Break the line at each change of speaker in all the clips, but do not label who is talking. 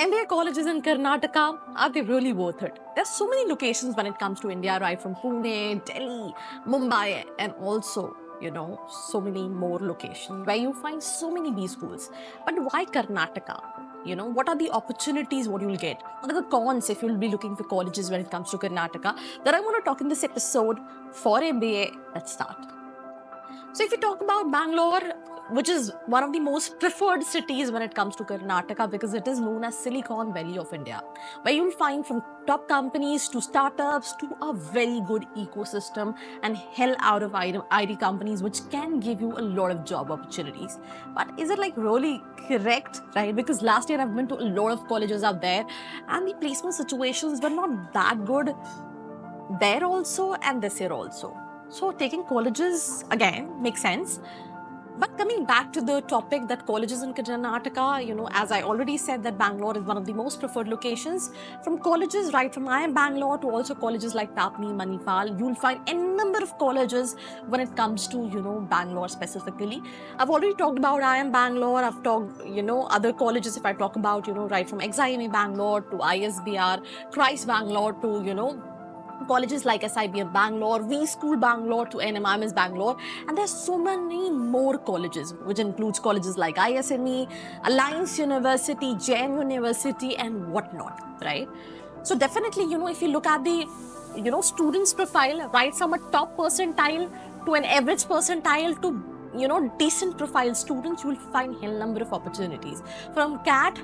MBA colleges in Karnataka, are they really worth it? There's so many locations when it comes to India, right? From Pune, Delhi, Mumbai, and also, so many more locations where you find so many B schools. But why Karnataka? What are the opportunities, what you'll get? What are the cons if you'll be looking for colleges when it comes to Karnataka? That I want to talk in this episode for MBA. Let's start. So if you talk about Bangalore, which is one of the most preferred cities when it comes to Karnataka because it is known as Silicon Valley of India, where you'll find from top companies to startups to a very good ecosystem and hell out of IT companies which can give you a lot of job opportunities. But is it like really correct, right? Because last year I've been to a lot of colleges out there and the placement situations were not that good there also and this year also. So taking colleges again makes sense. But coming back to the topic that colleges in Karnataka, as I already said that Bangalore is one of the most preferred locations. From colleges, right from IIM Bangalore to also colleges like Tapni, Manipal, you'll find a number of colleges when it comes to, Bangalore specifically. I've already talked about IIM Bangalore. I've talked, other colleges if I talk about, right from XIME Bangalore to ISBR, Christ Bangalore to, colleges like SIBM Bangalore, V School Bangalore to NMIMS Bangalore, and there's so many more colleges, which includes colleges like ISME, Alliance University, JM University, and whatnot, right? So definitely, if you look at the, students' profile, right from a top percentile to an average percentile to, decent profile students, you will find hell number of opportunities. From CAT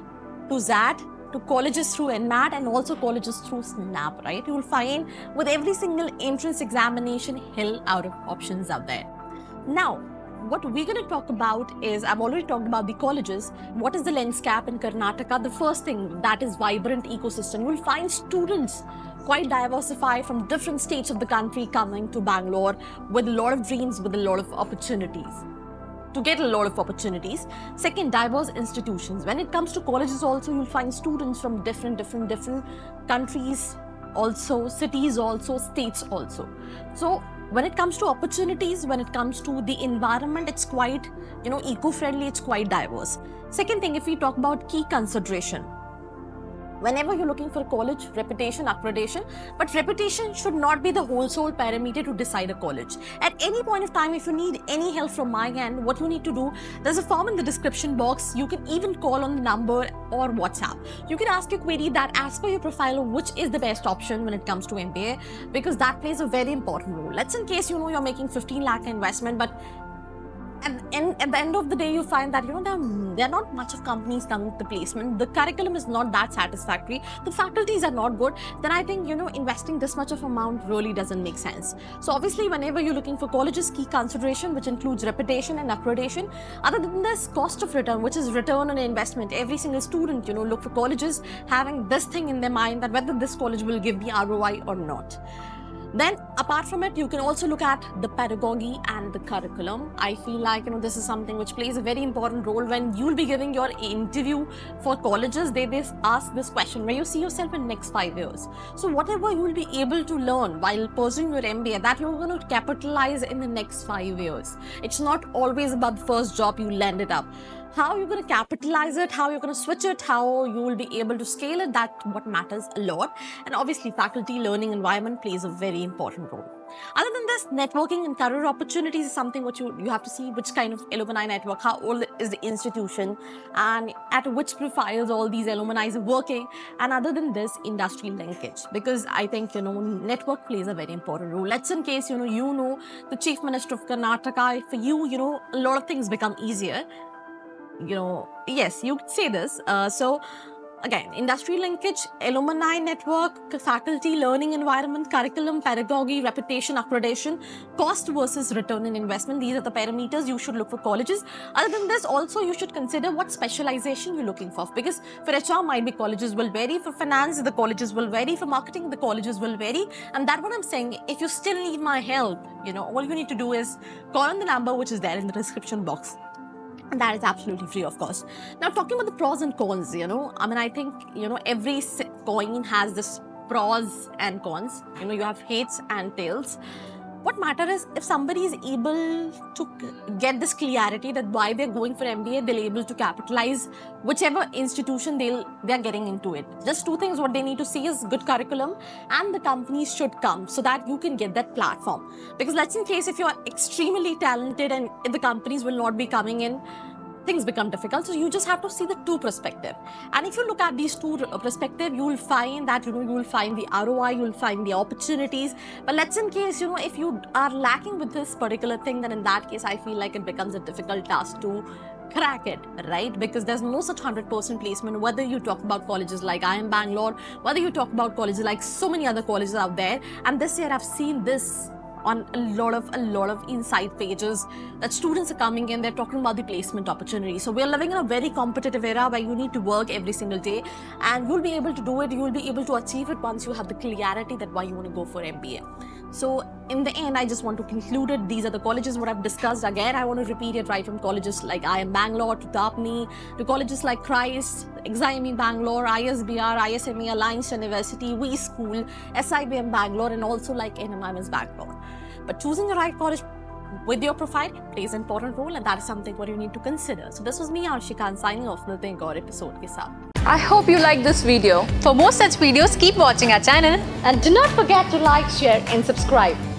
to ZAT, to colleges through NMAT and also colleges through SNAP, right? You will find with every single entrance examination, hell out of options out there. Now, what we're going to talk about is, I've already talked about the colleges. What is the landscape in Karnataka? The first thing, that is vibrant ecosystem. You will find students quite diversified from different states of the country coming to Bangalore with a lot of dreams, with a lot of opportunities. To get a lot of opportunities. Second, diverse institutions. When it comes to colleges also, you'll find students from different countries also, cities also, states also. So when it comes to opportunities, when it comes to the environment, it's quite, eco-friendly, it's quite diverse. Second thing, if we talk about key consideration, whenever you're looking for a college, reputation, accreditation, but reputation should not be the whole sole parameter to decide a college. At any point of time, if you need any help from my end, what you need to do, there's a form in the description box. You can even call on the number or WhatsApp. You can ask your query that as per your profile, which is the best option when it comes to MBA, because that plays a very important role. Let's in case, you're making 15 lakh investment, but at the end of the day, you find that, there are not much of companies coming with the placement. The curriculum is not that satisfactory. The faculties are not good. Then I think, investing this much of amount really doesn't make sense. So obviously, whenever you're looking for colleges, key consideration, which includes reputation and accreditation. Other than this, cost of return, which is return on investment. Every single student, look for colleges having this thing in their mind that whether this college will give me ROI or not. Then, apart from it, you can also look at the pedagogy and the curriculum. I feel like, this is something which plays a very important role when you'll be giving your interview for colleges. They ask this question, where you see yourself in next 5 years. So whatever you will be able to learn while pursuing your MBA, that you're going to capitalize in the next 5 years. It's not always about the first job you landed up. How you're going to capitalize it, how you're going to switch it, how you will be able to scale it, that's what matters a lot. And obviously, faculty learning environment plays a very important role. Other than this, networking and career opportunities is something which you have to see which kind of alumni network, how old is the institution, and at which profiles all these alumni are working. And other than this, industry linkage, because I think, network plays a very important role. Let's in case, you know the Chief Minister of Karnataka, for you, a lot of things become easier. Yes, you could say this. So again, industry linkage, alumni network, faculty, learning environment, curriculum, pedagogy, reputation, accreditation, cost versus return in investment. These are the parameters you should look for colleges. Other than this, also you should consider what specialization you're looking for, because for HR might be colleges will vary, for finance the colleges will vary, for marketing the colleges will vary. And that's what I'm saying. If you still need my help, all you need to do is call on the number which is there in the description box. And that is absolutely free, of course. Now, talking about the pros and cons, I think, every coin has this pros and cons. You have heads and tails. What matters is if somebody is able to get this clarity that why they're going for MBA, they're able to capitalize whichever institution they're getting into it. Just two things what they need to see is good curriculum, and the companies should come so that you can get that platform. Because let's in case if you're extremely talented and if the companies will not be coming in, things become difficult. So you just have to see the two perspective. And if you look at these two perspective, you will find that, you will find the ROI, you will find the opportunities. But let's in case, if you are lacking with this particular thing, then in that case, I feel like it becomes a difficult task to crack it, right? Because there's no such 100% placement, whether you talk about colleges like IIM Bangalore, whether you talk about colleges like so many other colleges out there. And this year I've seen this on a lot of inside pages that students are coming in, they're talking about the placement opportunity. So we're living in a very competitive era where you need to work every single day, and you'll be able to do it, you'll be able to achieve it once you have the clarity that why you want to go for MBA. So in the end, I just want to conclude it. These are the colleges what I've discussed. Again, I want to repeat it, right from colleges like IIM Bangalore to Tapni, to colleges like Christ, Exime Bangalore, ISBR, ISME Alliance University, We School, SIBM Bangalore, and also like NMIMS Bangalore. But choosing the right college with your profile plays an important role, and that is something what you need to consider. So this was me, Arshika, signing off. मिलते हैं एक और episode के साथ.
I hope you like this video. For more such videos, keep watching our channel.
And do not forget to like, share, and subscribe.